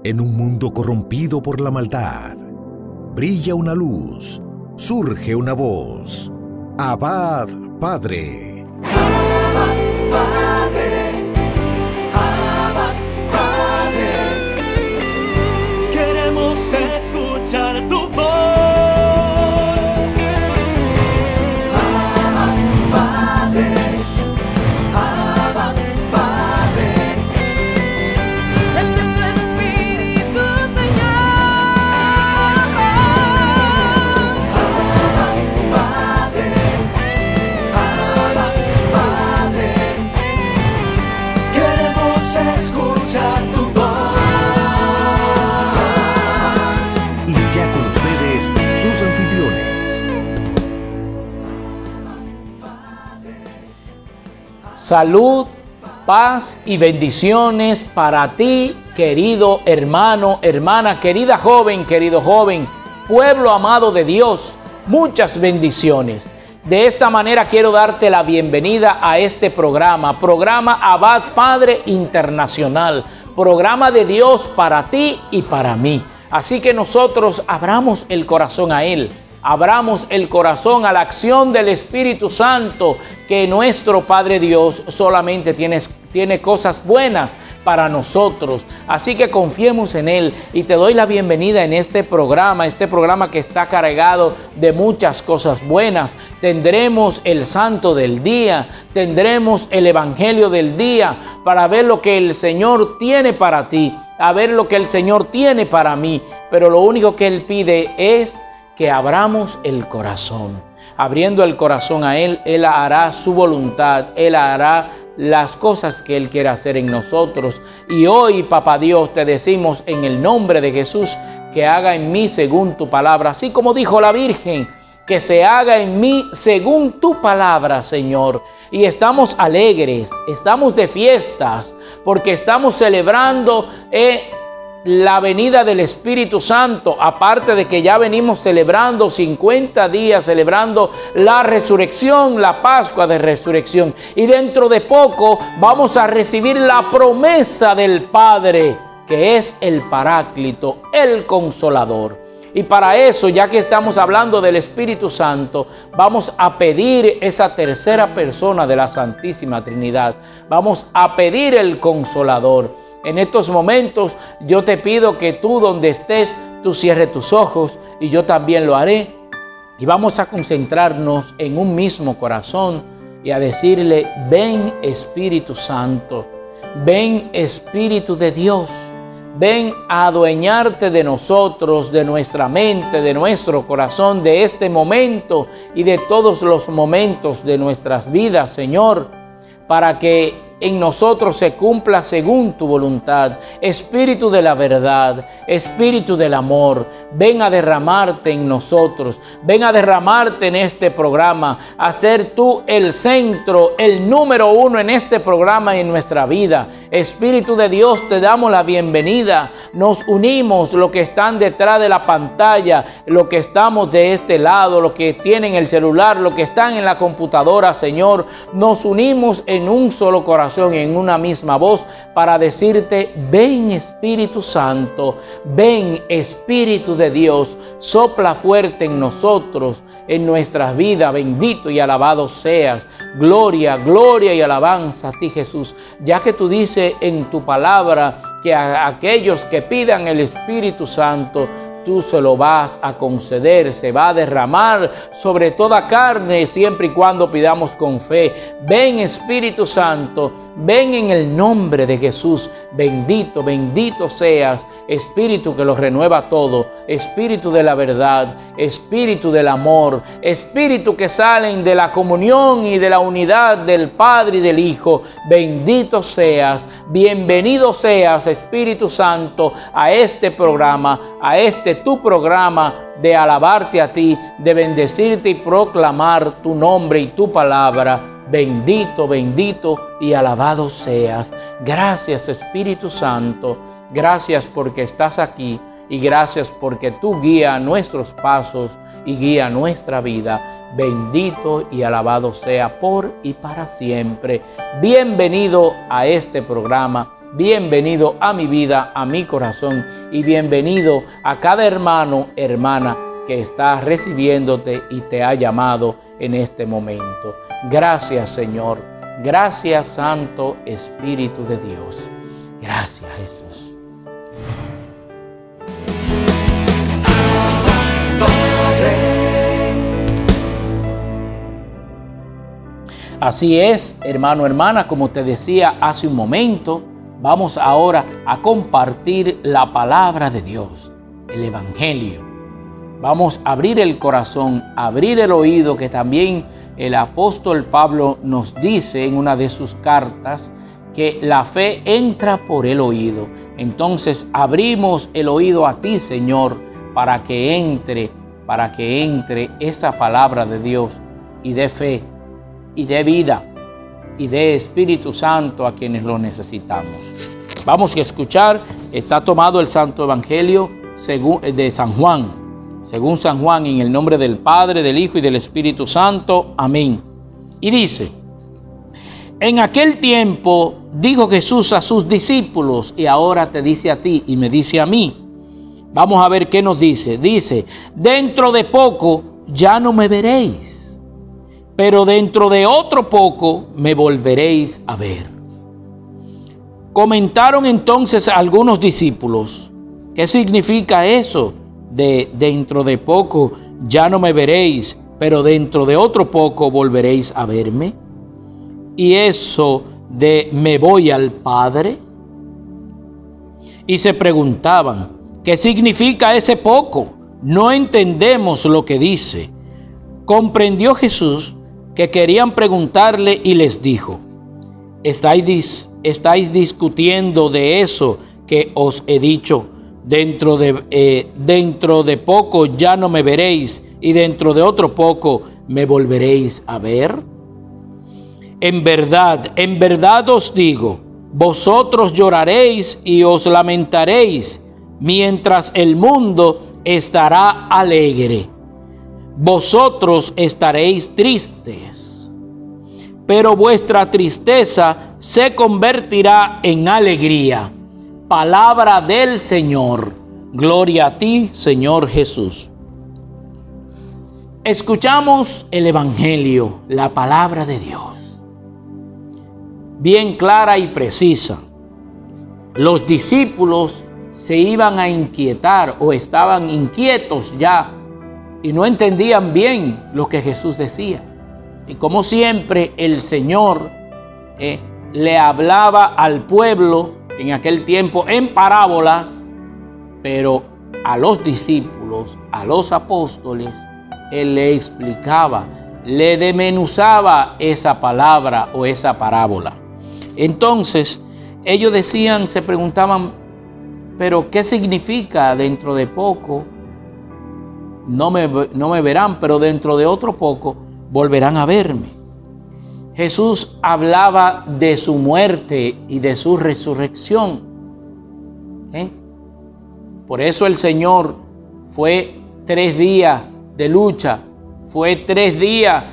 En un mundo corrompido por la maldad, brilla una luz, surge una voz. Abad, Padre. Abba, Padre. Abba, Padre. Queremos escuchar tu voz. Abba, Padre. Abba, Padre. Vente tu Espíritu, Señor. Abba, Padre. Abba, Padre. Queremos escuchar tu voz. Y ya con ustedes, sus anfitriones. Salud, paz y bendiciones para ti, querido hermano, hermana, querida joven, querido joven, pueblo amado de Dios. Muchas bendiciones. De esta manera quiero darte la bienvenida a este programa Abad Padre Internacional, programa de Dios para ti y para mí. Así que nosotros abramos el corazón a Él. Abramos el corazón a la acción del Espíritu Santo, que nuestro Padre Dios solamente tiene cosas buenas para nosotros. Así que confiemos en Él y te doy la bienvenida en este programa que está cargado de muchas cosas buenas. Tendremos el Santo del Día, tendremos el Evangelio del Día para ver lo que el Señor tiene para ti, a ver lo que el Señor tiene para mí. Pero lo único que Él pide es que abramos el corazón. Abriendo el corazón a Él, Él hará su voluntad, Él hará las cosas que Él quiere hacer en nosotros. Y hoy, Papá Dios, te decimos en el nombre de Jesús, que haga en mí según tu palabra. Así como dijo la Virgen, que se haga en mí según tu palabra, Señor. Y estamos alegres, estamos de fiestas, porque estamos celebrando la venida del Espíritu Santo, aparte de que ya venimos celebrando 50 días, celebrando la resurrección, la Pascua de Resurrección. Y dentro de poco vamos a recibir la promesa del Padre, que es el Paráclito, el Consolador. Y para eso, ya que estamos hablando del Espíritu Santo, vamos a pedir esa tercera persona de la Santísima Trinidad. Vamos a pedir el Consolador. En estos momentos yo te pido que tú donde estés, tú cierres tus ojos y yo también lo haré. Y vamos a concentrarnos en un mismo corazón y a decirle: ven Espíritu Santo, ven Espíritu de Dios, ven a adueñarte de nosotros, de nuestra mente, de nuestro corazón, de este momento y de todos los momentos de nuestras vidas, Señor, para que en nosotros se cumpla según tu voluntad. Espíritu de la verdad, Espíritu del amor, ven a derramarte en nosotros, ven a derramarte en este programa, a ser tú el centro, el número uno en este programa y en nuestra vida. Espíritu de Dios, te damos la bienvenida. Nos unimos, los que están detrás de la pantalla, los que estamos de este lado, los que tienen el celular, los que están en la computadora, Señor. Nos unimos en un solo corazón, en una misma voz, para decirte: ven Espíritu Santo, ven Espíritu de Dios, sopla fuerte en nosotros, en nuestras vidas. Bendito y alabado seas. Gloria, gloria y alabanza a ti, Jesús, ya que tú dices en tu palabra que a aquellos que pidan el Espíritu Santo, tú se lo vas a conceder, se va a derramar sobre toda carne, siempre y cuando pidamos con fe. Ven Espíritu Santo, ven en el nombre de Jesús. Bendito, bendito seas, Espíritu que lo renueva todo, Espíritu de la verdad, Espíritu del amor, Espíritu que salen de la comunión y de la unidad del Padre y del Hijo. Bendito seas, bienvenido seas, Espíritu Santo, a este programa, a este tu programa de alabarte a ti, de bendecirte y proclamar tu nombre y tu palabra. Bendito, bendito y alabado seas. Gracias, Espíritu Santo. Gracias porque estás aquí y gracias porque tú guías nuestros pasos y guías nuestra vida. Bendito y alabado sea por y para siempre. Bienvenido a este programa bienvenido a mi vida, a mi corazón, y bienvenido a cada hermano, hermana que está recibiéndote y te ha llamado en este momento. Gracias, Señor. Gracias, Santo Espíritu de Dios. Gracias, Jesús. Así es, hermano, hermana, como te decía hace un momento, vamos ahora a compartir la palabra de Dios, el Evangelio. Vamos a abrir el corazón, abrir el oído, que también el apóstol Pablo nos dice en una de sus cartas que la fe entra por el oído. Entonces abrimos el oído a ti, Señor, para que entre esa palabra de Dios y dé fe, y de vida, y de Espíritu Santo a quienes lo necesitamos. Vamos a escuchar, está tomado el Santo Evangelio de San Juan, según San Juan, en el nombre del Padre, del Hijo y del Espíritu Santo. Amén. Y dice: en aquel tiempo dijo Jesús a sus discípulos, y ahora te dice a ti y me dice a mí. Vamos a ver qué nos dice. Dice: dentro de poco ya no me veréis, pero dentro de otro poco me volveréis a ver. Comentaron entonces algunos discípulos: ¿qué significa eso de dentro de poco ya no me veréis, pero dentro de otro poco volveréis a verme? Y eso de me voy al Padre. Y se preguntaban: ¿qué significa ese poco? No entendemos lo que dice. Comprendió Jesús que querían preguntarle y les dijo: ¿Estáis discutiendo de eso que os he dicho? Dentro de poco ya no me veréis, y dentro de otro poco me volveréis a ver. En verdad os digo, vosotros lloraréis y os lamentaréis, mientras el mundo estará alegre. Vosotros estaréis tristes, pero vuestra tristeza se convertirá en alegría. Palabra del Señor. Gloria a ti, Señor Jesús. Escuchamos el Evangelio, la palabra de Dios, bien clara y precisa. Los discípulos se iban a inquietar o estaban inquietos ya y no entendían bien lo que Jesús decía. Y como siempre, el Señor le hablaba al pueblo en aquel tiempo en parábolas, pero a los discípulos, a los apóstoles, Él le explicaba, le desmenuzaba esa palabra o esa parábola. Entonces, ellos decían, se preguntaban: ¿pero qué significa dentro de poco? No me verán, pero dentro de otro poco volverán a verme. Jesús hablaba de su muerte y de su resurrección. Por eso el Señor fue 3 días de lucha, fue 3 días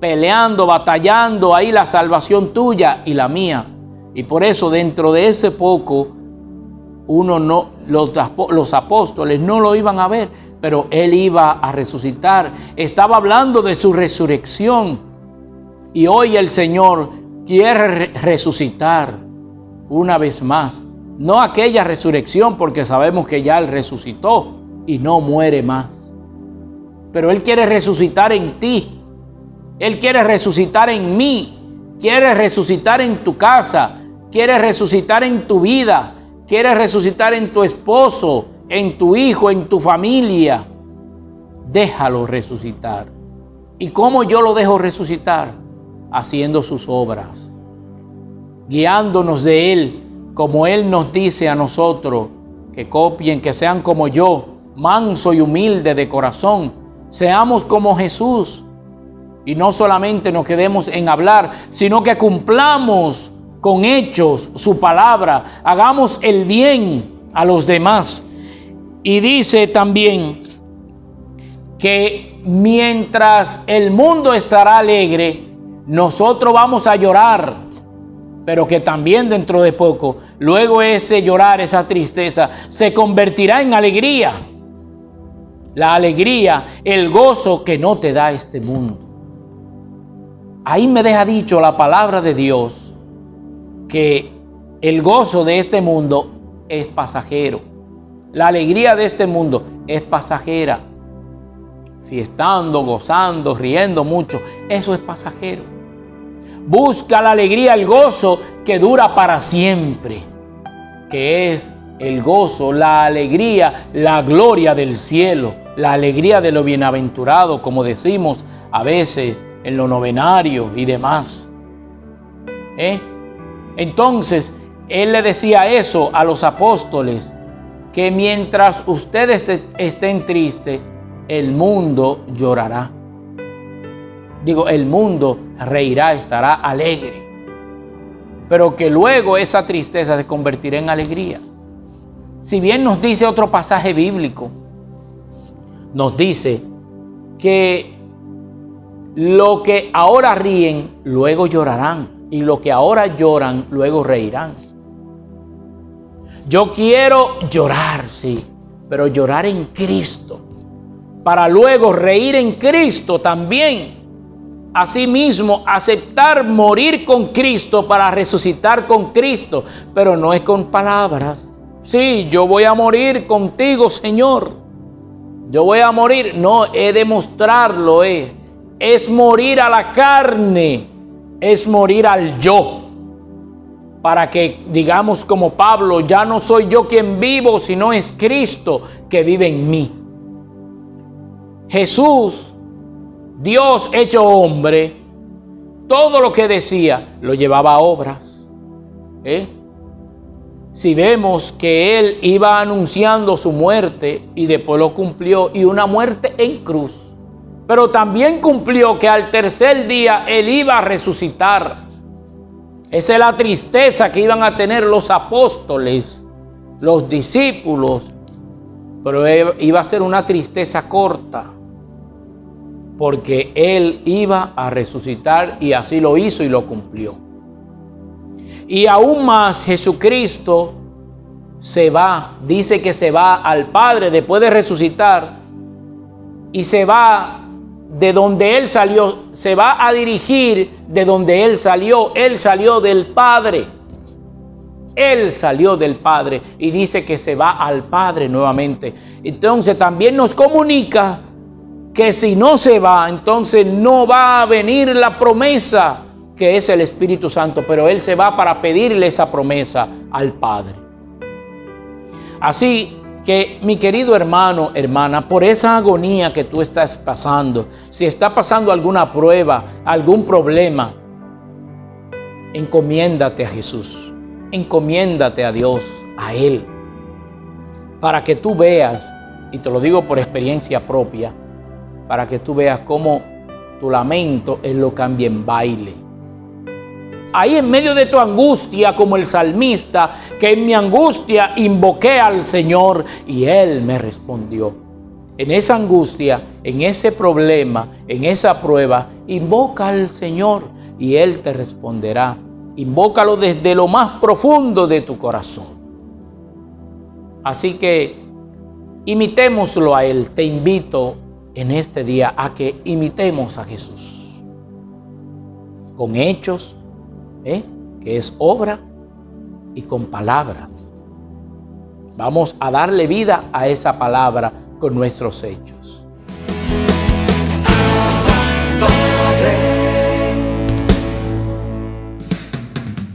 peleando, batallando ahí la salvación tuya y la mía. Y por eso dentro de ese poco, los apóstoles no lo iban a ver, pero Él iba a resucitar. Estaba hablando de su resurrección. Y hoy el Señor quiere resucitar una vez más. No aquella resurrección, porque sabemos que ya Él resucitó y no muere más. Pero Él quiere resucitar en ti. Él quiere resucitar en mí. Quiere resucitar en tu casa. Quiere resucitar en tu vida. Quiere resucitar en tu esposo, en tu hijo, en tu familia. Déjalo resucitar. ¿Y cómo yo lo dejo resucitar? Haciendo sus obras, guiándonos de Él, como Él nos dice a nosotros, que copien, que sean como yo, manso y humilde de corazón. Seamos como Jesús, y no solamente nos quedemos en hablar, sino que cumplamos con hechos su palabra, hagamos el bien a los demás. Y dice también que mientras el mundo estará alegre, nosotros vamos a llorar, pero que también dentro de poco, luego ese llorar, esa tristeza, se convertirá en alegría. La alegría, el gozo que no te da este mundo. Ahí me deja dicho la palabra de Dios que el gozo de este mundo es pasajero. La alegría de este mundo es pasajera. Fiestando, gozando, riendo mucho, eso es pasajero. Busca la alegría, el gozo que dura para siempre, que es el gozo, la alegría, la gloria del cielo, la alegría de lo bienaventurado, como decimos a veces en los novenarios y demás. Entonces, él le decía eso a los apóstoles, que mientras ustedes estén tristes, el mundo llorará. Digo, el mundo reirá, estará alegre. Pero que luego esa tristeza se convertirá en alegría. Si bien nos dice otro pasaje bíblico, nos dice que lo que ahora ríen, luego llorarán. Y lo que ahora lloran, luego reirán. Yo quiero llorar, sí, pero llorar en Cristo, para luego reír en Cristo también. Asimismo, aceptar morir con Cristo para resucitar con Cristo, pero no es con palabras. Sí, yo voy a morir contigo, Señor. Yo voy a morir. No, he de mostrarlo. Es morir a la carne, es morir al yo. Para que digamos como Pablo, ya no soy yo quien vivo, sino es Cristo que vive en mí. Jesús, Dios hecho hombre, todo lo que decía lo llevaba a obras. Si vemos que Él iba anunciando su muerte y después lo cumplió, y una muerte en cruz, pero también cumplió que al tercer día Él iba a resucitar. Esa es la tristeza que iban a tener los apóstoles, los discípulos, pero iba a ser una tristeza corta, porque Él iba a resucitar y así lo hizo y lo cumplió. Y aún más, Jesucristo se va, dice que se va al Padre después de resucitar y se va de donde Él salió, se va a dirigir de donde Él salió. Él salió del Padre. Él salió del Padre y dice que se va al Padre nuevamente. Entonces también nos comunica que si no se va, entonces no va a venir la promesa que es el Espíritu Santo, pero Él se va para pedirle esa promesa al Padre. Así que, mi querido hermano, hermana, por esa agonía que tú estás pasando, si está pasando alguna prueba, algún problema, encomiéndate a Jesús, encomiéndate a Dios, a Él, para que tú veas, y te lo digo por experiencia propia, para que tú veas cómo tu lamento Él lo cambia en baile. Ahí en medio de tu angustia, como el salmista, que en mi angustia invoqué al Señor y Él me respondió. En esa angustia, en ese problema, en esa prueba, invoca al Señor y Él te responderá. Invócalo desde lo más profundo de tu corazón. Así que imitémoslo a Él. Te invito en este día a que imitemos a Jesús. Con hechos, que es obra, y con palabras. Vamos a darle vida a esa palabra con nuestros hechos.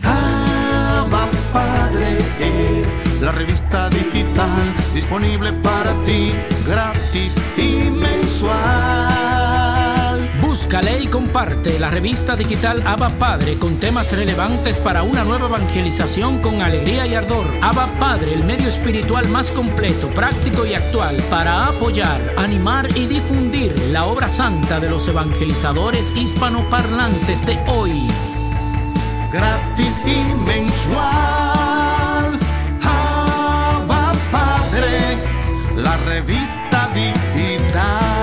Abba Padre es la revista digital disponible para ti, gratis y mensual. Búscale y comparte la revista digital Abba Padre con temas relevantes para una nueva evangelización con alegría y ardor. Abba Padre, el medio espiritual más completo, práctico y actual para apoyar, animar y difundir la obra santa de los evangelizadores hispanoparlantes de hoy. Gratis y mensual. Abba Padre, la revista digital.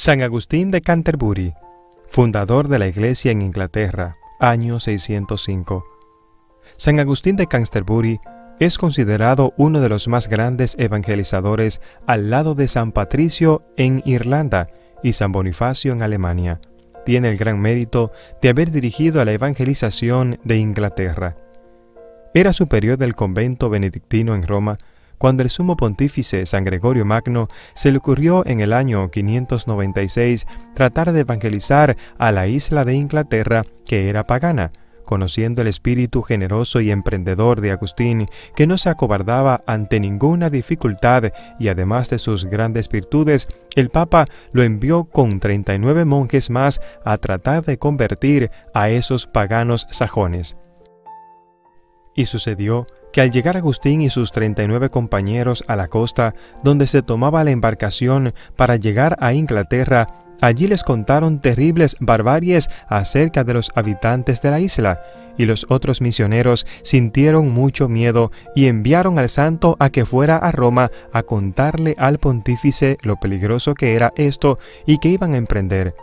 San Agustín de Canterbury, fundador de la Iglesia en Inglaterra, año 605. San Agustín de Canterbury es considerado uno de los más grandes evangelizadores al lado de San Patricio en Irlanda y San Bonifacio en Alemania. Tiene el gran mérito de haber dirigido a la evangelización de Inglaterra. Era superior del convento benedictino en Roma cuando el sumo pontífice San Gregorio Magno se le ocurrió en el año 596 tratar de evangelizar a la isla de Inglaterra, que era pagana, conociendo el espíritu generoso y emprendedor de Agustín, que no se acobardaba ante ninguna dificultad, y además de sus grandes virtudes, el Papa lo envió con 39 monjes más a tratar de convertir a esos paganos sajones. Y sucedió que al llegar Agustín y sus 39 compañeros a la costa, donde se tomaba la embarcación para llegar a Inglaterra, allí les contaron terribles barbaries acerca de los habitantes de la isla, y los otros misioneros sintieron mucho miedo y enviaron al santo a que fuera a Roma a contarle al pontífice lo peligroso que era esto y que iban a emprender.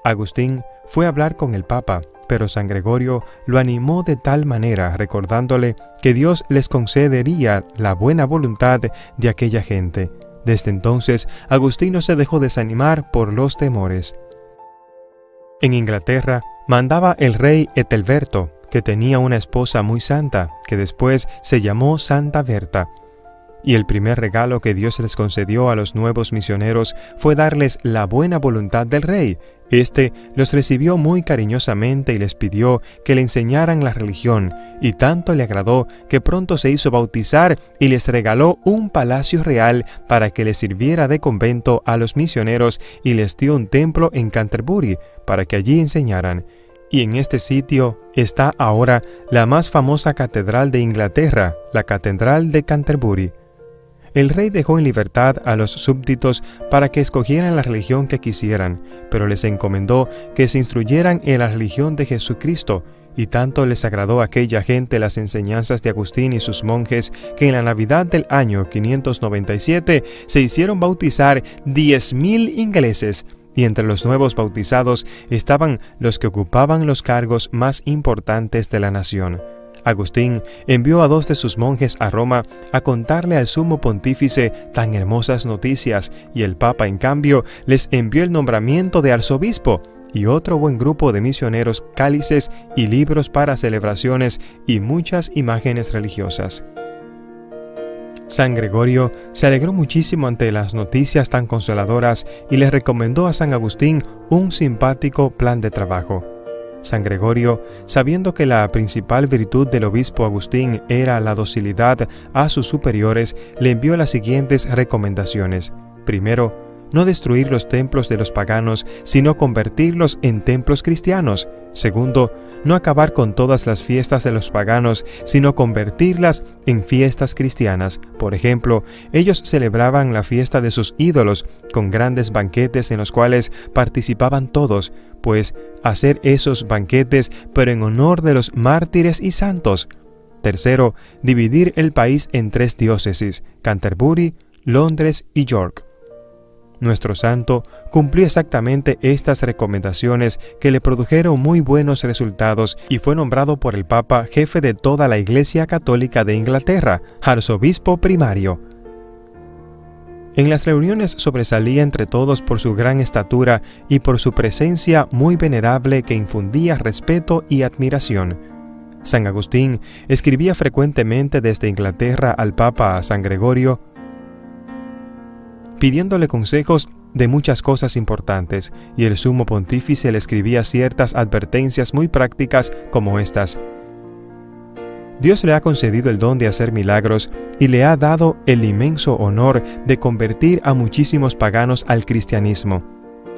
Agustín fue a hablar con el Papa, pero San Gregorio lo animó de tal manera, recordándole que Dios les concedería la buena voluntad de aquella gente. Desde entonces, Agustín no se dejó desanimar por los temores. En Inglaterra mandaba el rey Etelberto, que tenía una esposa muy santa, que después se llamó Santa Berta. Y el primer regalo que Dios les concedió a los nuevos misioneros fue darles la buena voluntad del rey. Este los recibió muy cariñosamente y les pidió que le enseñaran la religión, y tanto le agradó que pronto se hizo bautizar y les regaló un palacio real para que les sirviera de convento a los misioneros, y les dio un templo en Canterbury para que allí enseñaran. Y en este sitio está ahora la más famosa catedral de Inglaterra, la Catedral de Canterbury. El rey dejó en libertad a los súbditos para que escogieran la religión que quisieran, pero les encomendó que se instruyeran en la religión de Jesucristo, y tanto les agradó a aquella gente las enseñanzas de Agustín y sus monjes, que en la Navidad del año 597 se hicieron bautizar 10.000 ingleses, y entre los nuevos bautizados estaban los que ocupaban los cargos más importantes de la nación. Agustín envió a 2 de sus monjes a Roma a contarle al sumo pontífice tan hermosas noticias, y el Papa, en cambio, les envió el nombramiento de arzobispo y otro buen grupo de misioneros, cálices y libros para celebraciones y muchas imágenes religiosas. San Gregorio se alegró muchísimo ante las noticias tan consoladoras y le recomendó a San Agustín un simpático plan de trabajo. San Gregorio, sabiendo que la principal virtud del obispo Agustín era la docilidad a sus superiores, le envió las siguientes recomendaciones. Primero, no destruir los templos de los paganos, sino convertirlos en templos cristianos. Segundo, no acabar con todas las fiestas de los paganos, sino convertirlas en fiestas cristianas. Por ejemplo, ellos celebraban la fiesta de sus ídolos con grandes banquetes en los cuales participaban todos, pues hacer esos banquetes pero en honor de los mártires y santos. Tercero, dividir el país en 3 diócesis, Canterbury, Londres y York. Nuestro santo cumplió exactamente estas recomendaciones, que le produjeron muy buenos resultados, y fue nombrado por el Papa jefe de toda la Iglesia Católica de Inglaterra, arzobispo primario. En las reuniones sobresalía entre todos por su gran estatura y por su presencia muy venerable que infundía respeto y admiración. San Agustín escribía frecuentemente desde Inglaterra al Papa San Gregorio, pidiéndole consejos de muchas cosas importantes, y el sumo pontífice le escribía ciertas advertencias muy prácticas como estas. Dios le ha concedido el don de hacer milagros y le ha dado el inmenso honor de convertir a muchísimos paganos al cristianismo.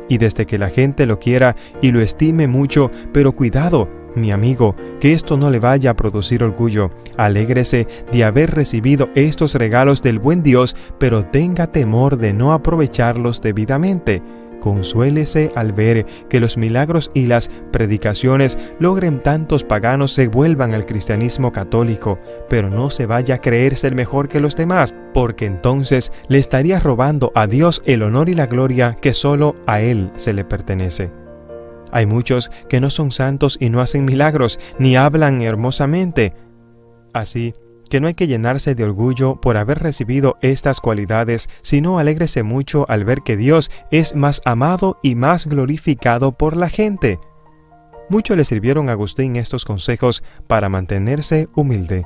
Y desde que la gente lo quiera y lo estime mucho, pero cuidado, mi amigo, que esto no le vaya a producir orgullo. Alégrese de haber recibido estos regalos del buen Dios, pero tenga temor de no aprovecharlos debidamente. Consuélese al ver que los milagros y las predicaciones logren tantos paganos se vuelvan al cristianismo católico, pero no se vaya a creer ser mejor que los demás. porque entonces le estaría robando a Dios el honor y la gloria que solo a Él se le pertenece. Hay muchos que no son santos y no hacen milagros, ni hablan hermosamente. Así que no hay que llenarse de orgullo por haber recibido estas cualidades, sino alégrese mucho al ver que Dios es más amado y más glorificado por la gente. Mucho le sirvieron a Agustín estos consejos para mantenerse humilde.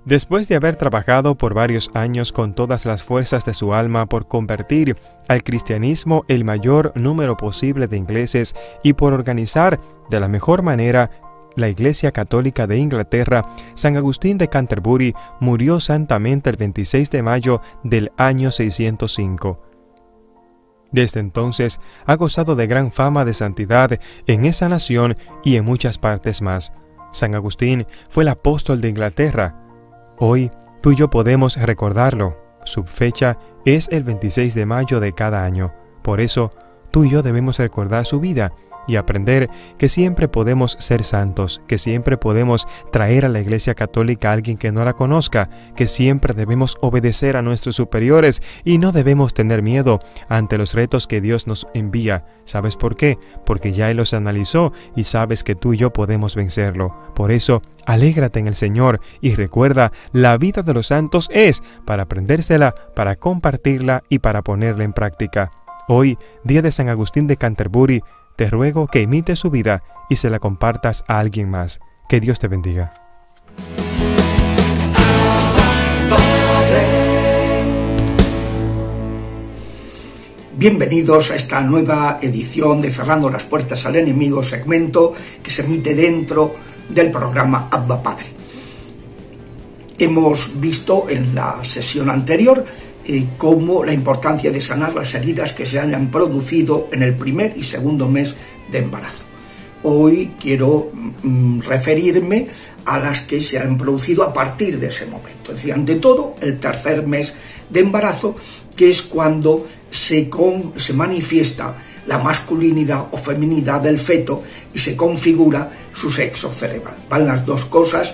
Después de haber trabajado por varios años con todas las fuerzas de su alma por convertir al cristianismo el mayor número posible de ingleses y por organizar de la mejor manera la Iglesia Católica de Inglaterra, San Agustín de Canterbury murió santamente el 26 de mayo del año 605. Desde entonces ha gozado de gran fama de santidad en esa nación y en muchas partes más. San Agustín fue el apóstol de Inglaterra. Hoy tú y yo podemos recordarlo. Su fecha es el 26 de mayo de cada año. Por eso, tú y yo debemos recordar su vida y aprender que siempre podemos ser santos, que siempre podemos traer a la Iglesia Católica a alguien que no la conozca, que siempre debemos obedecer a nuestros superiores y no debemos tener miedo ante los retos que Dios nos envía. ¿Sabes por qué? Porque ya Él los analizó y sabes que tú y yo podemos vencerlo. Por eso, alégrate en el Señor y recuerda, la vida de los santos es para aprendérsela, para compartirla y para ponerla en práctica. Hoy, día de San Agustín de Canterbury, te ruego que imites su vida y se la compartas a alguien más. Que Dios te bendiga. Bienvenidos a esta nueva edición de Cerrando las Puertas al Enemigo, segmento que se emite dentro del programa Abba Padre. Hemos visto en la sesión anterior cómo la importancia de sanar las heridas que se hayan producido en el primer y segundo mes de embarazo. Hoy quiero referirme a las que se han producido a partir de ese momento. Es decir, ante todo, el tercer mes de embarazo, que es cuando se manifiesta la masculinidad o feminidad del feto y se configura su sexo cerebral. Van las dos cosas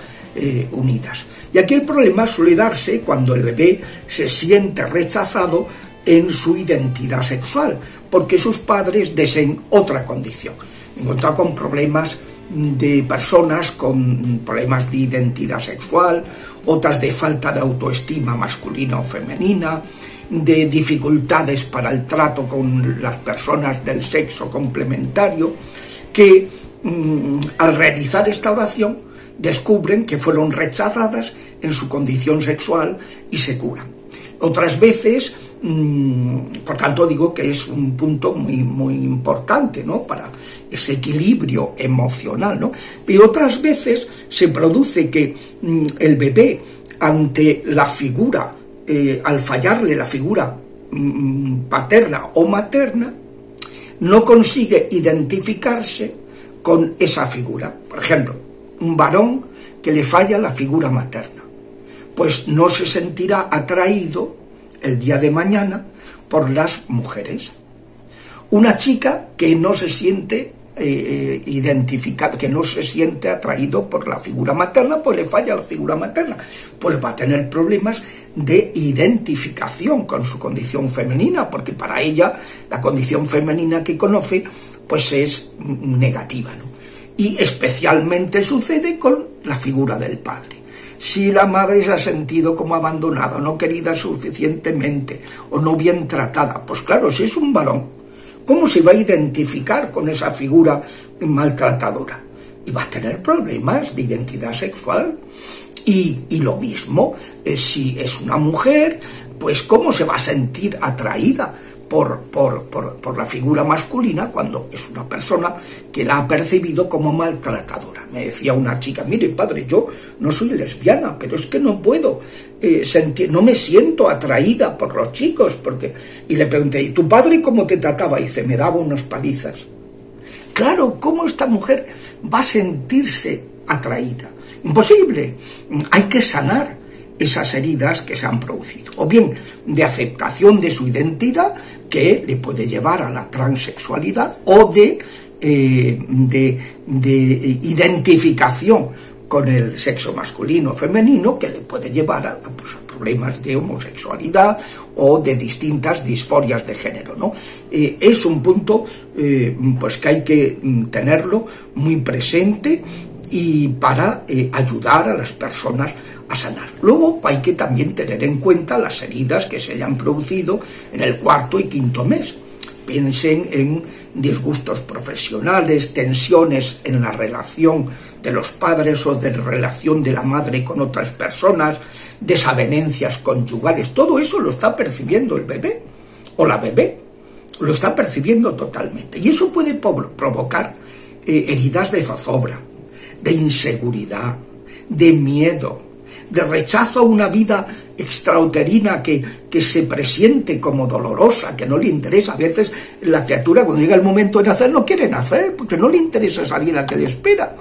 unidas. Y aquí el problema suele darse cuando el bebé se siente rechazado en su identidad sexual, porque sus padres deseen otra condición. Me he encontrado con problemas de personas con problemas de identidad sexual, otras de falta de autoestima masculina o femenina, de dificultades para el trato con las personas del sexo complementario, que al realizar esta oración descubren que fueron rechazadas en su condición sexual y se curan. Otras veces, por tanto digo que es un punto muy importante, ¿no?, para ese equilibrio emocional, ¿no? Pero otras veces se produce que el bebé, ante la figura, al fallarle la figura paterna o materna, no consigue identificarse con esa figura. Por ejemplo, un varón que le falla la figura materna, pues no se sentirá atraído el día de mañana por las mujeres. Una chica que no se siente identificada, que no se siente atraído por la figura materna, pues le falla la figura materna, pues va a tener problemas de identificación con su condición femenina, porque para ella la condición femenina que conoce pues es negativa, ¿no? Y especialmente sucede con la figura del padre. Si la madre se ha sentido como abandonada, no querida suficientemente o no bien tratada, pues claro, si es un varón, ¿cómo se va a identificar con esa figura maltratadora? Y va a tener problemas de identidad sexual. Y lo mismo, si es una mujer, pues ¿cómo se va a sentir atraída por la figura masculina cuando es una persona que la ha percibido como maltratadora? Me decía una chica: mire, padre, yo no soy lesbiana, pero es que no puedo no me siento atraída por los chicos, porque... Y le pregunté: ¿y tu padre cómo te trataba? Y dice: me daba unas palizas. Claro, ¿cómo esta mujer va a sentirse atraída? Imposible. Hay que sanar esas heridas que se han producido, o bien de aceptación de su identidad, que le puede llevar a la transexualidad, o de identificación con el sexo masculino o femenino, que le puede llevar a problemas de homosexualidad o de distintas disforias de género, ¿no? Es un punto pues que hay que tenerlo muy presente y para ayudar a las personas a sanar. Luego hay que también tener en cuenta las heridas que se hayan producido en el 4.º y 5.º mes. Piensen en disgustos profesionales, tensiones en la relación de los padres o de relación de la madre con otras personas, desavenencias conyugales. Todo eso lo está percibiendo el bebé o la bebé, lo está percibiendo totalmente. Y eso puede provocar heridas de zozobra, de inseguridad, de miedo, de rechazo a una vida extrauterina que se presiente como dolorosa, que no le interesa. A veces la criatura, cuando llega el momento de nacer, no quiere nacer porque no le interesa esa vida que le espera.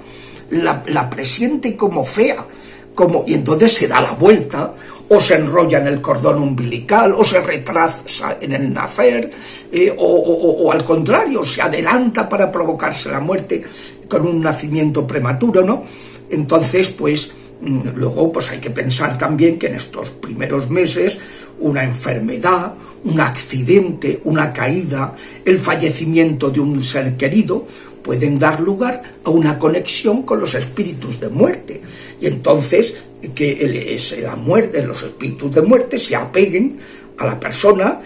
La presiente como fea, y entonces se da la vuelta, o se enrolla en el cordón umbilical, o se retrasa en el nacer, o al contrario, se adelanta para provocarse la muerte con un nacimiento prematuro, ¿no? Entonces, pues, luego pues hay que pensar también que en estos primeros meses una enfermedad, un accidente, una caída, el fallecimiento de un ser querido pueden dar lugar a una conexión con los espíritus de muerte. Y entonces que la muerte, los espíritus de muerte se apeguen a la persona,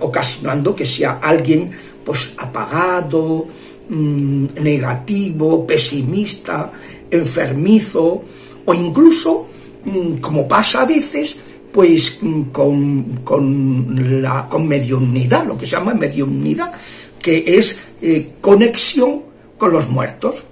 ocasionando que sea alguien pues apagado, negativo, pesimista, enfermizo, o incluso, como pasa a veces, pues con mediumnidad, lo que se llama mediumnidad, que es conexión con los muertos,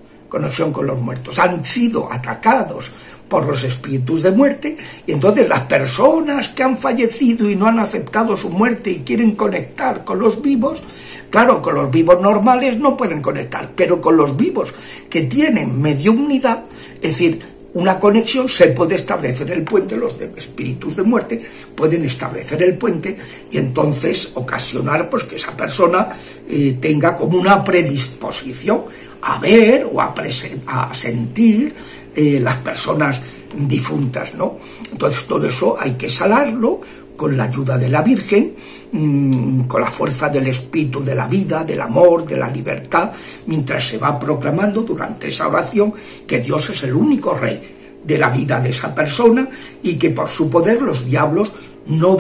han sido atacados por los espíritus de muerte, y entonces las personas que han fallecido y no han aceptado su muerte y quieren conectar con los vivos, claro, con los vivos normales no pueden conectar, pero con los vivos que tienen mediumnidad, es decir, una conexión, se puede establecer el puente, los espíritus de muerte pueden establecer el puente y entonces ocasionar pues que esa persona tenga como una predisposición a ver o a sentir las personas difuntas, ¿no? Entonces todo eso hay que sanarlo con la ayuda de la Virgen, con la fuerza del espíritu de la vida, del amor, de la libertad, mientras se va proclamando durante esa oración que Dios es el único rey de la vida de esa persona y que por su poder los diablos no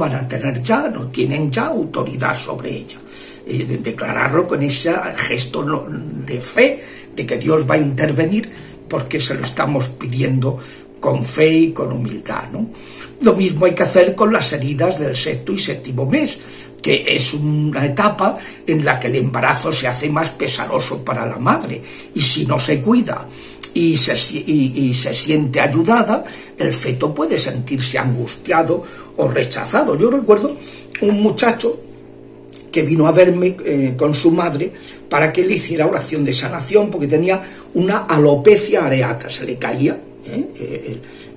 tienen ya autoridad sobre ella. Declararlo con ese gesto de fe, de que Dios va a intervenir porque se lo estamos pidiendo con fe y con humildad, ¿no? Lo mismo hay que hacer con las heridas del 6.º y 7.º mes, que es una etapa en la que el embarazo se hace más pesaroso para la madre, y si no se cuida y se siente ayudada, el feto puede sentirse angustiado o rechazado. Yo recuerdo un muchacho que vino a verme con su madre para que le hiciera oración de sanación, porque tenía una alopecia areata, se le caía,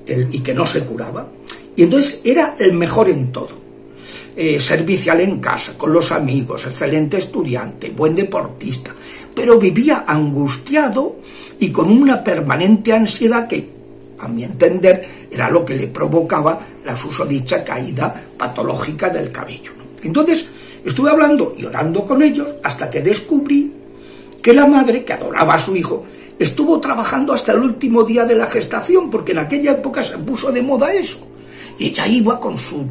y que no se curaba. Y entonces era el mejor en todo, servicial en casa, con los amigos, excelente estudiante, buen deportista, pero vivía angustiado y con una permanente ansiedad que, a mi entender, era lo que le provocaba la susodicha caída patológica del cabello, ¿no? Entonces estuve hablando y orando con ellos hasta que descubrí que la madre, que adoraba a su hijo, estuvo trabajando hasta el último día de la gestación, porque en aquella época se puso de moda eso. Y ella iba con su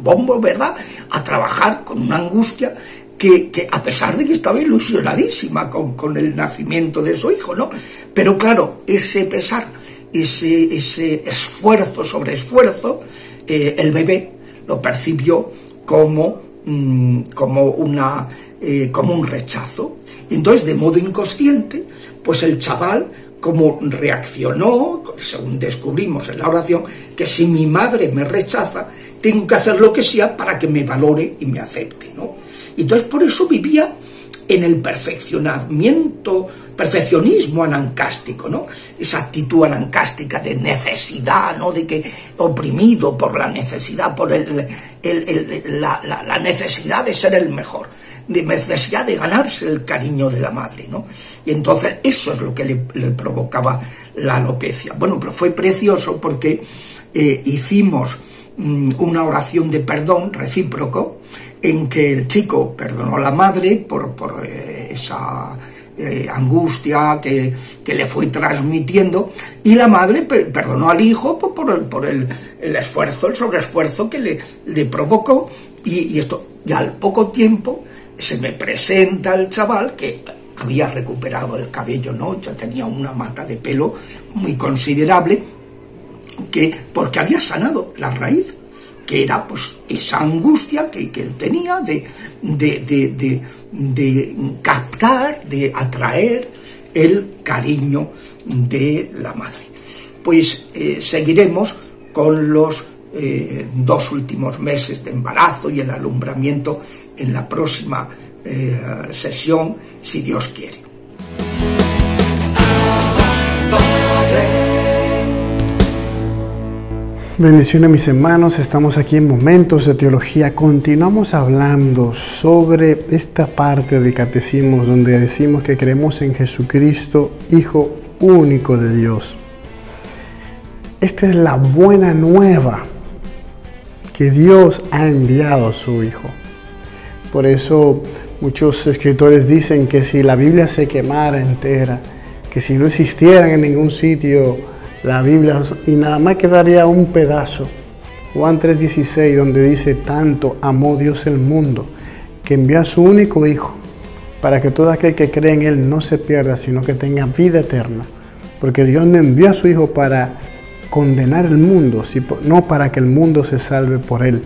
bombo, ¿verdad?, a trabajar con una angustia que a pesar de que estaba ilusionadísima con el nacimiento de su hijo, ¿no? Pero claro, ese pesar, ese esfuerzo sobre esfuerzo, el bebé lo percibió como un rechazo. Entonces, de modo inconsciente, pues el chaval, como reaccionó, según descubrimos en la oración, que si mi madre me rechaza, tengo que hacer lo que sea para que me valore y me acepte, ¿no? Entonces, por eso vivía en el perfeccionismo anancástico, ¿no? Esa actitud anancástica de necesidad, ¿no? De que oprimido por la necesidad, por la necesidad de ser el mejor, de necesidad de ganarse el cariño de la madre, ¿no? Y entonces eso es lo que le provocaba la alopecia. Bueno, pero fue precioso porque hicimos una oración de perdón recíproco, en que el chico perdonó a la madre por esa angustia que le fue transmitiendo, y la madre perdonó al hijo por el esfuerzo, el sobreesfuerzo que le provocó, y esto ya al poco tiempo se me presenta el chaval que había recuperado el cabello, ¿no? Ya tenía una mata de pelo muy considerable, porque había sanado la raíz, que era pues esa angustia que él tenía de captar, de atraer el cariño de la madre. Pues seguiremos con los 2 últimos meses de embarazo y el alumbramiento en la próxima sesión, si Dios quiere. Bendiciones, mis hermanos, estamos aquí en Momentos de Teología. Continuamos hablando sobre esta parte del Catecismo donde decimos que creemos en Jesucristo, Hijo único de Dios. Esta es la buena nueva, que Dios ha enviado a su Hijo. Por eso muchos escritores dicen que si la Biblia se quemara entera, que si no existiera en ningún sitio la Biblia y nada más quedaría un pedazo. Juan 3:16, donde dice: tanto amó Dios el mundo, que envió a su único Hijo, para que todo aquel que cree en Él no se pierda, sino que tenga vida eterna. Porque Dios no envió a su Hijo para condenar el mundo, no para que el mundo se salve por Él.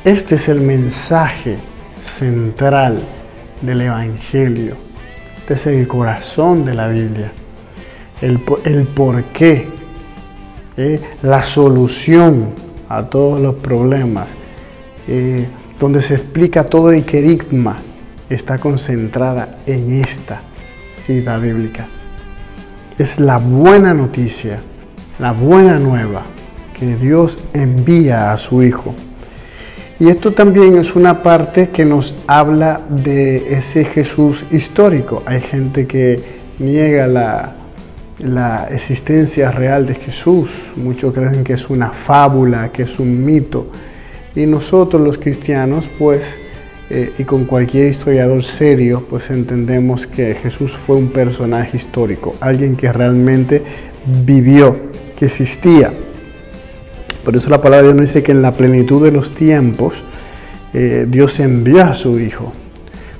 Este es el mensaje central del Evangelio. Este es el corazón de la Biblia. El porqué. La solución a todos los problemas, donde se explica todo el querigma, está concentrada en esta cita bíblica. Es la buena noticia, la buena nueva que Dios envía a su Hijo. Y esto también es una parte que nos habla de ese Jesús histórico. Hay gente que niega la existencia real de Jesús. Muchos creen que es una fábula, que es un mito. Y nosotros los cristianos, pues, y con cualquier historiador serio, pues entendemos que Jesús fue un personaje histórico, alguien que realmente vivió, que existía. Por eso la palabra de Dios nos dice que en la plenitud de los tiempos, Dios envió a su Hijo.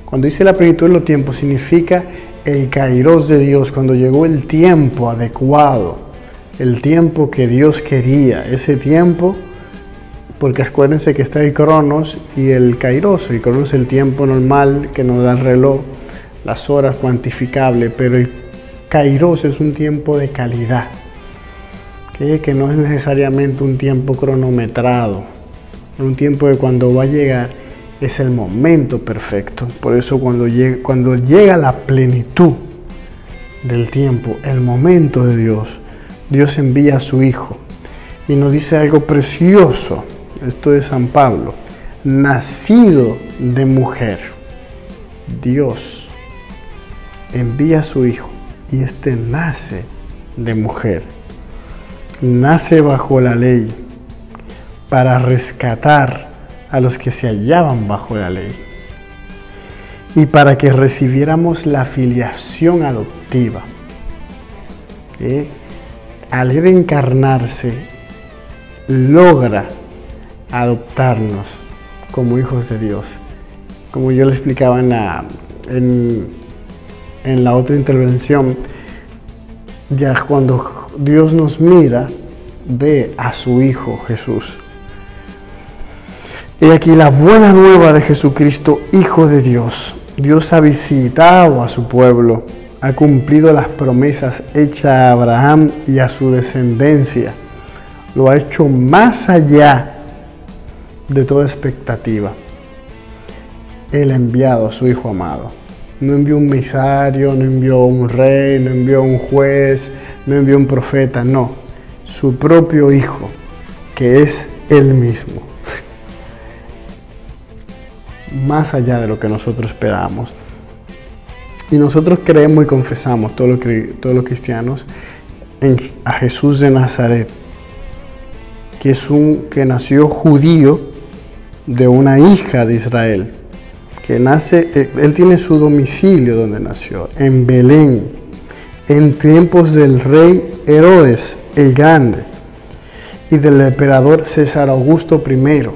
Cuando dice la plenitud de los tiempos, significa el kairos de Dios, cuando llegó el tiempo adecuado, el tiempo que Dios quería, ese tiempo, porque acuérdense que está el cronos y el kairos. El cronos es el tiempo normal que nos da el reloj, las horas cuantificables, pero el kairos es un tiempo de calidad, que no es necesariamente un tiempo cronometrado, un tiempo de cuando va a llegar es el momento perfecto. Por eso cuando llega la plenitud del tiempo, el momento de Dios, Dios envía a su Hijo y nos dice algo precioso. Esto es San Pablo: nacido de mujer. Dios envía a su Hijo y este nace de mujer. Nace bajo la ley para rescatar a los que se hallaban bajo la ley y para que recibiéramos la filiación adoptiva. Al encarnarse, logra adoptarnos como hijos de Dios. Como yo le explicaba en la otra intervención, ya cuando Dios nos mira, ve a su Hijo Jesús. He aquí la buena nueva de Jesucristo, Hijo de Dios. Dios ha visitado a su pueblo, ha cumplido las promesas hechas a Abraham y a su descendencia. Lo ha hecho más allá de toda expectativa. Él ha enviado a su Hijo amado. No envió un emisario, no envió un rey, no envió un juez, no envió un profeta, no. Su propio Hijo, que es Él mismo. Más allá de lo que nosotros esperábamos. Y nosotros creemos y confesamos, todos los cristianos, a Jesús de Nazaret, que nació judío de una hija de Israel, él tiene su domicilio donde nació, en Belén, en tiempos del rey Herodes el Grande y del emperador César Augusto I.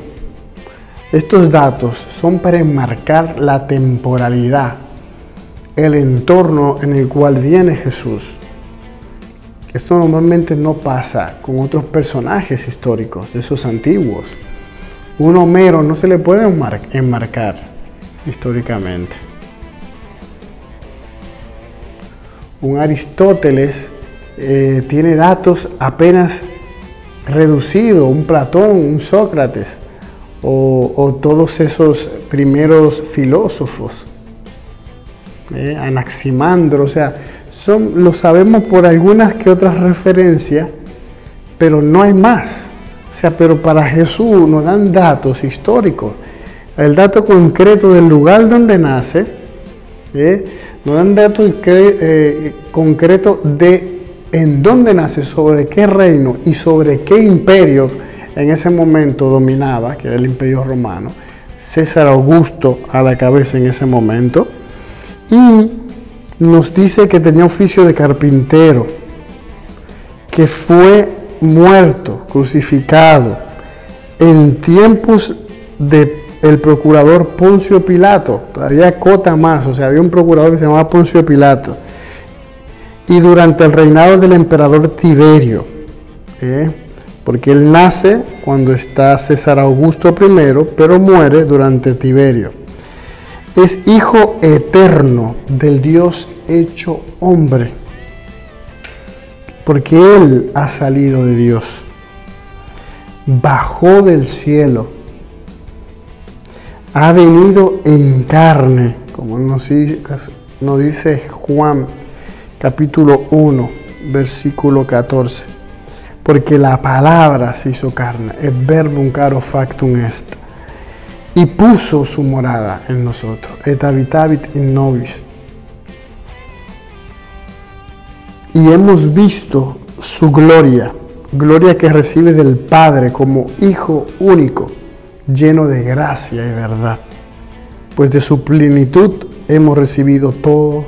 Estos datos son para enmarcar la temporalidad, el entorno en el cual viene Jesús. Esto normalmente no pasa con otros personajes históricos de esos antiguos. Un Homero no se le puede enmarcar históricamente. Un Aristóteles tiene datos apenas reducidos, un Platón, un Sócrates o todos esos primeros filósofos, Anaximandro, o sea, lo sabemos por algunas que otras referencias, pero no hay más. O sea, pero para Jesús nos dan datos históricos, el dato concreto del lugar donde nace, nos dan datos concretos de en dónde nace, sobre qué reino y sobre qué imperio en ese momento dominaba, que era el Imperio Romano, César Augusto a la cabeza en ese momento, y nos dice que tenía oficio de carpintero, que fue muerto, crucificado, en tiempos del procurador Poncio Pilato. Todavía cota más, o sea, había un procurador que se llamaba Poncio Pilato, y durante el reinado del emperador Tiberio, porque él nace cuando está César Augusto I, pero muere durante Tiberio. Es hijo eterno del Dios hecho hombre, porque él ha salido de Dios, bajó del cielo, ha venido en carne, como nos dice Juan capítulo 1, versículo 14, porque la palabra se hizo carne, et verbum caro factum est, y puso su morada en nosotros, et habitabit in nobis. Y hemos visto su gloria, gloria que recibe del Padre como Hijo único, lleno de gracia y verdad. Pues de su plenitud hemos recibido todos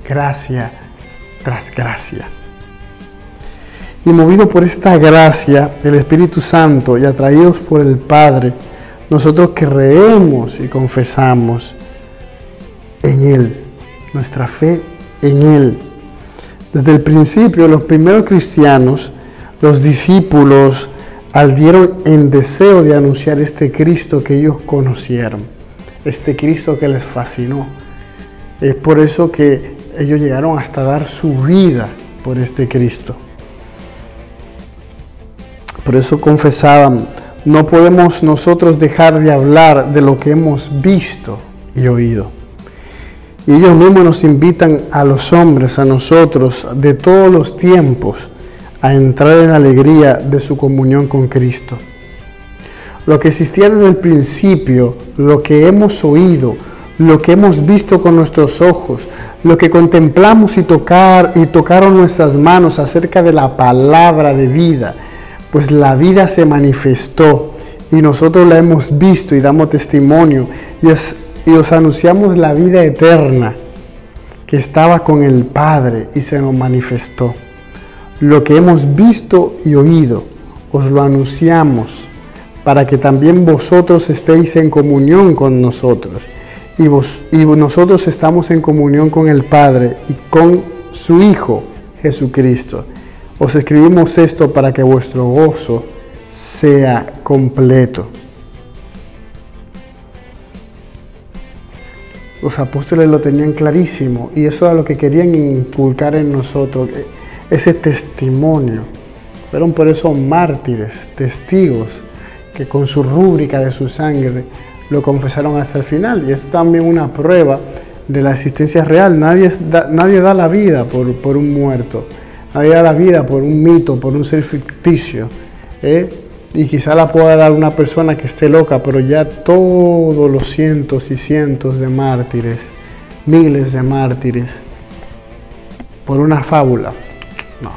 gracia tras gracia. Y movido por esta gracia, el Espíritu Santo y atraídos por el Padre, nosotros creemos y confesamos en Él, nuestra fe en Él. Desde el principio, los primeros cristianos, los discípulos, ardieron en deseo de anunciar este Cristo que ellos conocieron, este Cristo que les fascinó. Es por eso que ellos llegaron hasta dar su vida por este Cristo. Por eso confesaban, no podemos nosotros dejar de hablar de lo que hemos visto y oído. Y ellos mismos nos invitan a los hombres, a nosotros, de todos los tiempos, a entrar en la alegría de su comunión con Cristo. Lo que existía desde el principio, lo que hemos oído, lo que hemos visto con nuestros ojos, lo que contemplamos y tocaron nuestras manos acerca de la palabra de vida, pues la vida se manifestó y nosotros la hemos visto y damos testimonio y os anunciamos la vida eterna que estaba con el Padre y se nos manifestó. Lo que hemos visto y oído, os lo anunciamos para que también vosotros estéis en comunión con nosotros. Y nosotros estamos en comunión con el Padre y con su Hijo Jesucristo. Os escribimos esto para que vuestro gozo sea completo. Los apóstoles lo tenían clarísimo y eso era lo que querían inculcar en nosotros, ese testimonio. Fueron por eso mártires, testigos, que con su rúbrica de su sangre lo confesaron hasta el final. Y es también una prueba de la existencia real. Nadie da la vida por un muerto. Nadie da la vida por un mito, por un ser ficticio. Y quizá la pueda dar una persona que esté loca, pero ya todos los cientos y cientos de mártires, miles de mártires, por una fábula. No.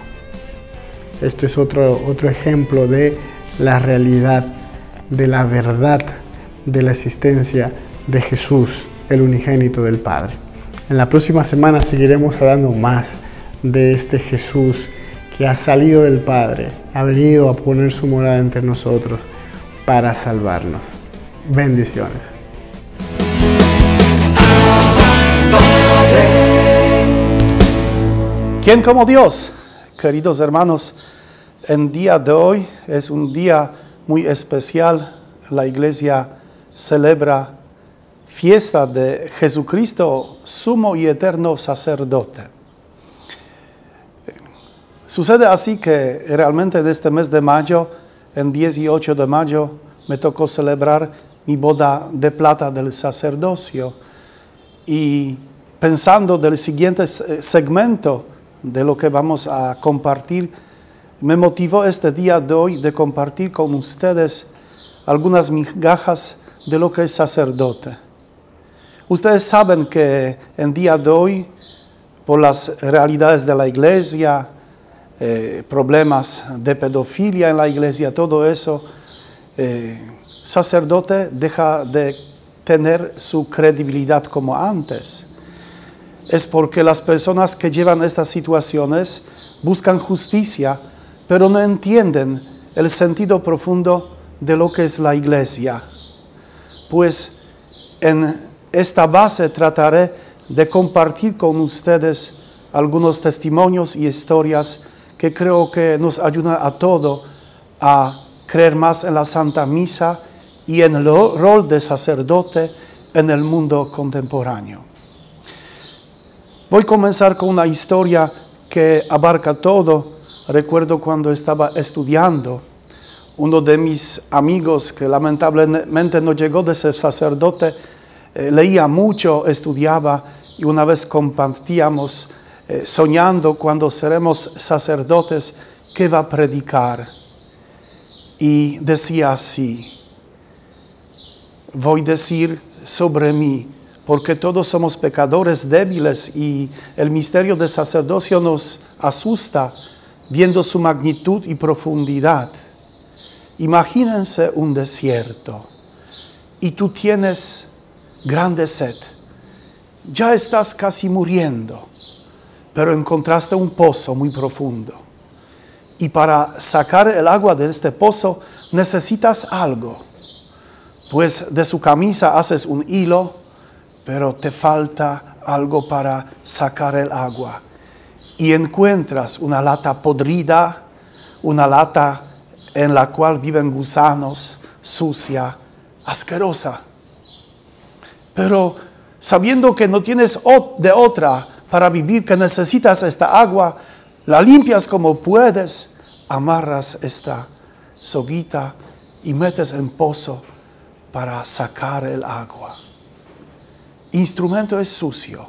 Esto es otro ejemplo de la realidad de la verdad de la existencia de Jesús, el unigénito del Padre. En la próxima semana seguiremos hablando más de este Jesús que ha salido del Padre, ha venido a poner su morada entre nosotros para salvarnos. Bendiciones. ¿Quién como Dios? Queridos hermanos, el día de hoy es un día muy especial. La iglesia celebra fiesta de Jesucristo, sumo y eterno sacerdote. Sucede así que realmente en este mes de mayo, en 18 de mayo, me tocó celebrar mi boda de plata del sacerdocio. Y pensando del siguiente segmento de lo que vamos a compartir, me motivó este día de hoy de compartir con ustedes algunas migajas de lo que es sacerdote. Ustedes saben que en día de hoy, por las realidades de la iglesia, problemas de pedofilia en la iglesia, todo eso, sacerdote deja de tener su credibilidad como antes. Es porque las personas que llevan estas situaciones buscan justicia, pero no entienden el sentido profundo de lo que es la iglesia. Pues en esta base trataré de compartir con ustedes algunos testimonios y historias que creo que nos ayudan a todos a creer más en la Santa Misa y en el rol de sacerdote en el mundo contemporáneo. Voy a comenzar con una historia que abarca todo. Recuerdo cuando estaba estudiando, uno de mis amigos que lamentablemente no llegó de ser sacerdote, leía mucho, estudiaba y una vez compartíamos soñando cuando seremos sacerdotes qué va a predicar. Y decía así: voy a decir sobre mí, porque todos somos pecadores débiles y el misterio del sacerdocio nos asusta viendo su magnitud y profundidad. Imagínense un desierto y tú tienes grande sed. Ya estás casi muriendo, pero encontraste un pozo muy profundo. Y para sacar el agua de este pozo necesitas algo. Pues de su camisa haces un hilo, pero te falta algo para sacar el agua. Y encuentras una lata podrida, una lata en la cual viven gusanos, sucia, asquerosa. Pero sabiendo que no tienes de otra para vivir, que necesitas esta agua, la limpias como puedes, amarras esta soguita y metes en pozo para sacar el agua. Instrumento es sucio,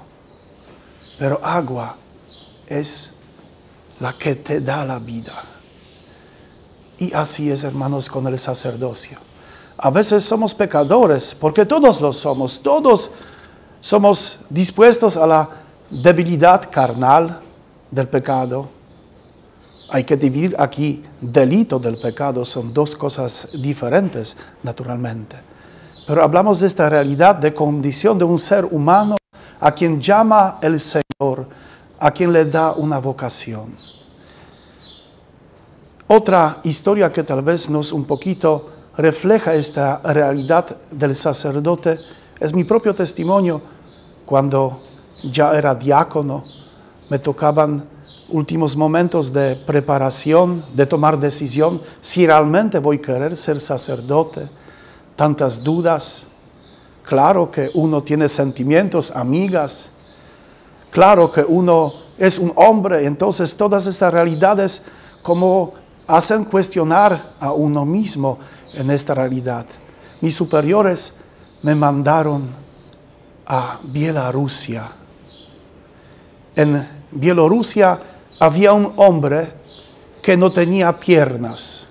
pero agua es la que te da la vida. Y así es, hermanos, con el sacerdocio. A veces somos pecadores, porque todos lo somos. Todos somos dispuestos a la debilidad carnal del pecado. Hay que dividir aquí delito del pecado. Son dos cosas diferentes, naturalmente. Pero hablamos de esta realidad de condición de un ser humano a quien llama el Señor, a quien le da una vocación. Otra historia que tal vez nos un poquito refleja esta realidad del sacerdote es mi propio testimonio. Cuando ya era diácono, me tocaban últimos momentos de preparación, de tomar decisión si realmente voy a querer ser sacerdote. Tantas dudas. Claro que uno tiene sentimientos, amigas. Claro que uno es un hombre. Entonces todas estas realidades como hacen cuestionar a uno mismo en esta realidad. Mis superiores me mandaron a Bielorrusia. En Bielorrusia había un hombre que no tenía piernas.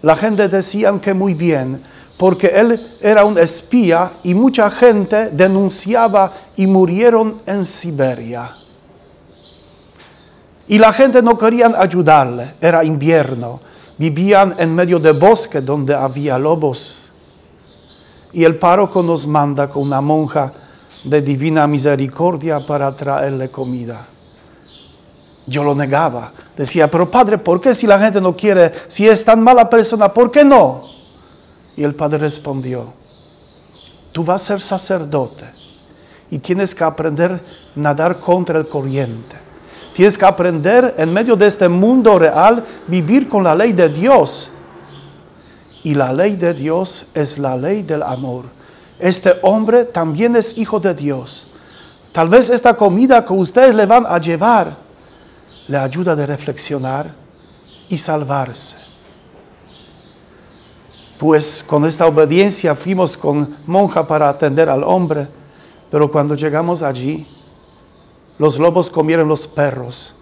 La gente decía que muy bien, porque él era un espía y mucha gente denunciaba y murieron en Siberia. Y la gente no quería ayudarle, era invierno. vivían en medio de bosque donde había lobos. Y el párroco nos manda con una monja de divina misericordia para traerle comida. Yo lo negaba. Decía, pero padre, ¿por qué si la gente no quiere? Si es tan mala persona, ¿por qué no? Y el padre respondió, tú vas a ser sacerdote y tienes que aprender a nadar contra el corriente. Tienes que aprender en medio de este mundo real, vivir con la ley de Dios. Y la ley de Dios es la ley del amor. Este hombre también es hijo de Dios. Tal vez esta comida que ustedes le van a llevar le ayuda a reflexionar y salvarse. Pues con esta obediencia fuimos con monja para atender al hombre, pero cuando llegamos allí, los lobos comieron los perros.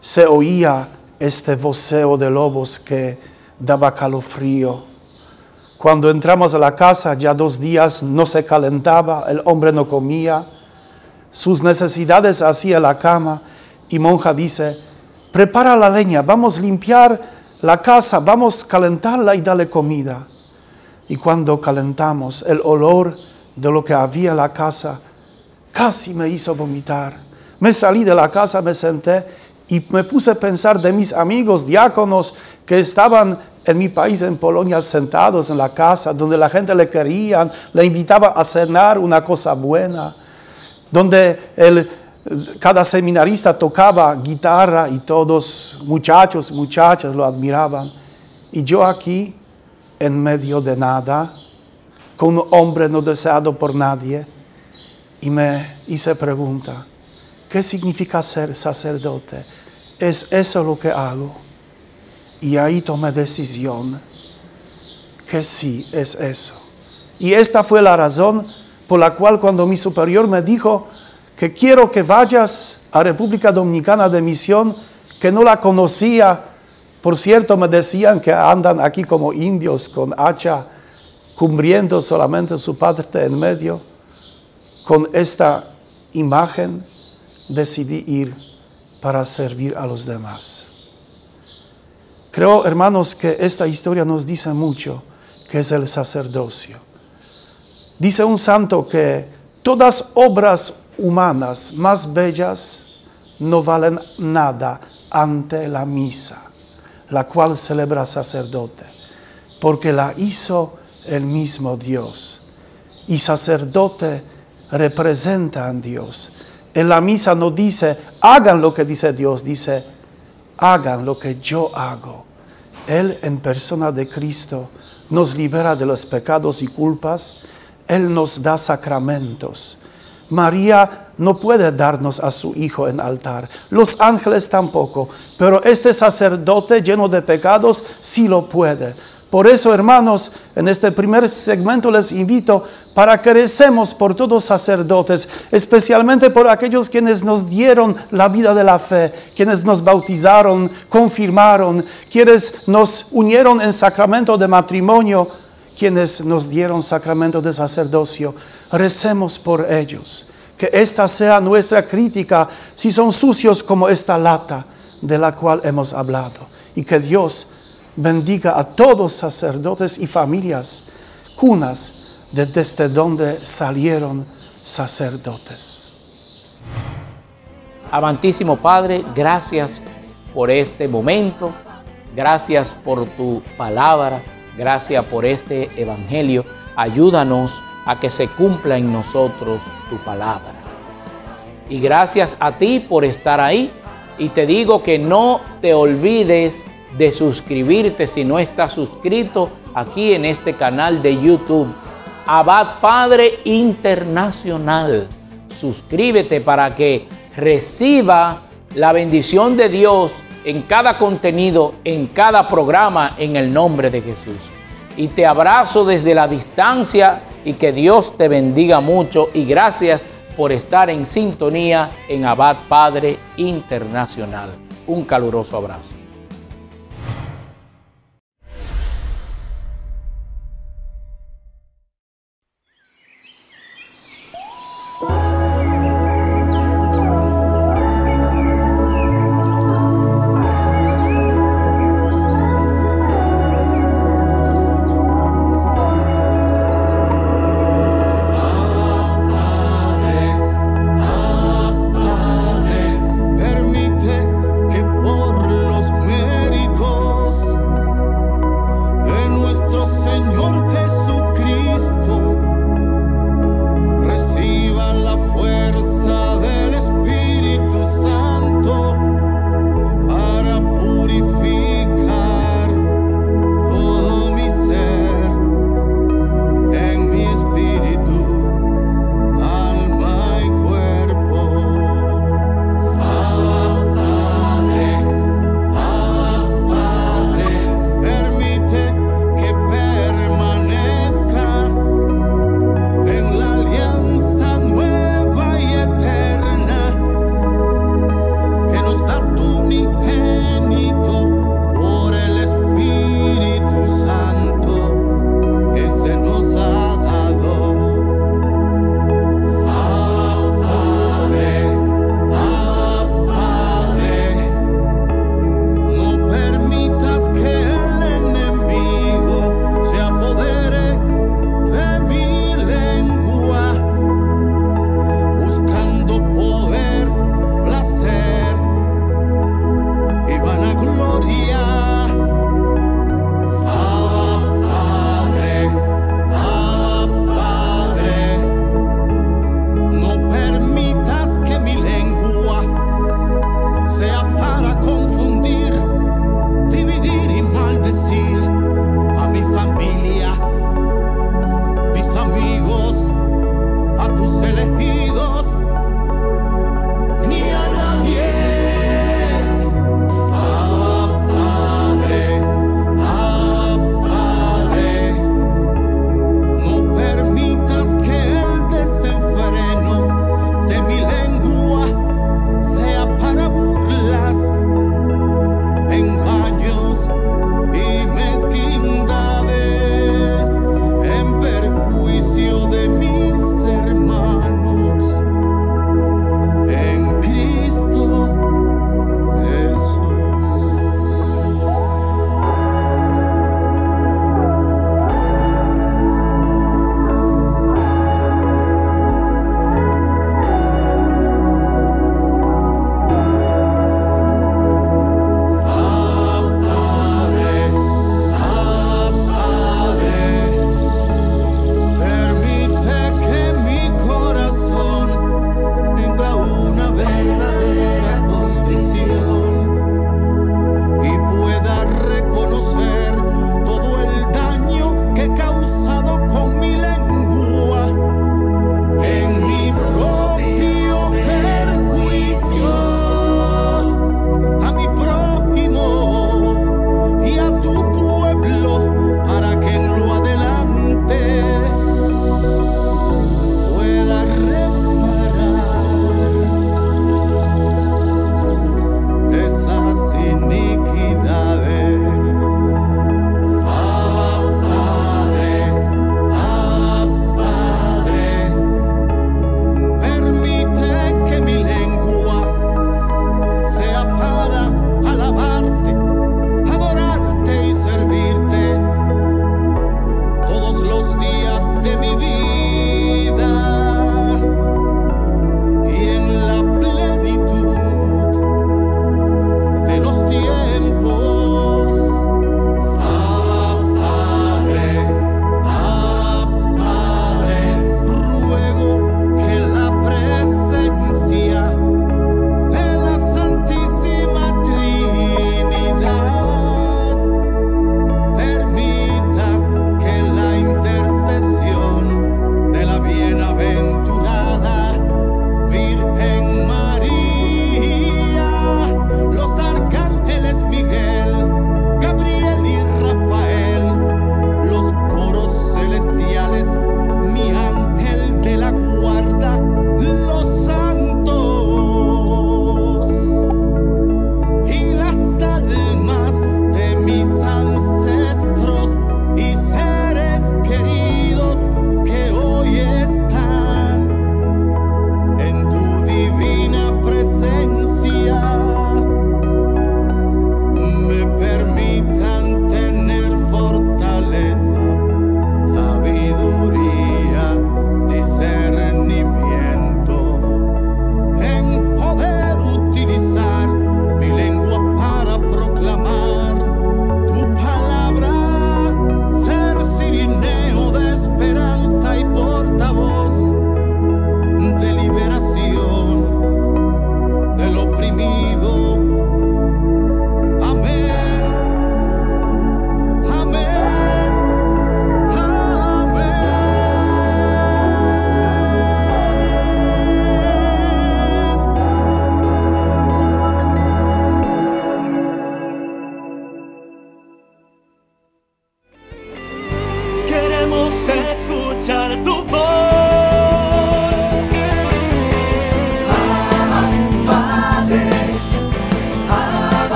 Se oía este voceo de lobos que daba calofrío. Cuando entramos a la casa, ya 2 días no se calentaba, el hombre no comía, sus necesidades hacía la cama, y monja dice, prepara la leña, vamos a limpiar la casa, vamos a calentarla y darle comida. Y cuando calentamos, el olor de lo que había en la casa casi me hizo vomitar. Me salí de la casa, me senté y me puse a pensar de mis amigos diáconos que estaban en mi país, en Polonia, sentados en la casa, donde la gente le quería, le invitaba a cenar una cosa buena, donde cada seminarista tocaba guitarra y todos, muchachos y muchachas, lo admiraban. Y yo aquí, en medio de nada, con un hombre no deseado por nadie, y me hice pregunta, ¿qué significa ser sacerdote? ¿Es eso lo que hago? Y ahí tomé decisión que sí, es eso. Y esta fue la razón por la cual cuando mi superior me dijo que quiero que vayas a República Dominicana de misión, que no la conocía. Por cierto, me decían que andan aquí como indios con hacha, cubriendo solamente su parte en medio. Con esta imagen decidí ir para servir a los demás. Creo, hermanos, que esta historia nos dice mucho, que es el sacerdocio. Dice un santo que todas obras humanas más bellas no valen nada ante la misa, la cual celebra sacerdote, porque la hizo el mismo Dios. Y sacerdote representa a Dios. En la misa no dice, hagan lo que dice Dios, dice, hagan lo que yo hago. Él en persona de Cristo nos libera de los pecados y culpas. Él nos da sacramentos. María no puede darnos a su Hijo en altar. Los ángeles tampoco. Pero este sacerdote lleno de pecados sí lo puede. Por eso, hermanos, en este primer segmento les invito para que recemos por todos los sacerdotes, especialmente por aquellos quienes nos dieron la vida de la fe, quienes nos bautizaron, confirmaron, quienes nos unieron en sacramento de matrimonio, quienes nos dieron sacramento de sacerdocio. Recemos por ellos, que esta sea nuestra crítica si son sucios como esta lata de la cual hemos hablado, y que Dios bendiga a todos sacerdotes y familias, cunas desde donde salieron sacerdotes. Amantísimo Padre, gracias por este momento, gracias por tu palabra, gracias por este evangelio. Ayúdanos a que se cumpla en nosotros tu palabra. Y gracias a ti por estar ahí. Y te digo que no te olvides de suscribirte si no estás suscrito aquí en este canal de YouTube, Abad Padre Internacional. Suscríbete para que reciba la bendición de Dios en cada contenido, en cada programa, en el nombre de Jesús. Y te abrazo desde la distancia y que Dios te bendiga mucho. Y gracias por estar en sintonía en Abad Padre Internacional. Un caluroso abrazo.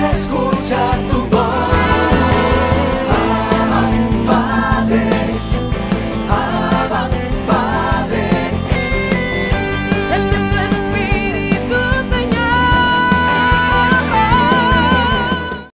escucha.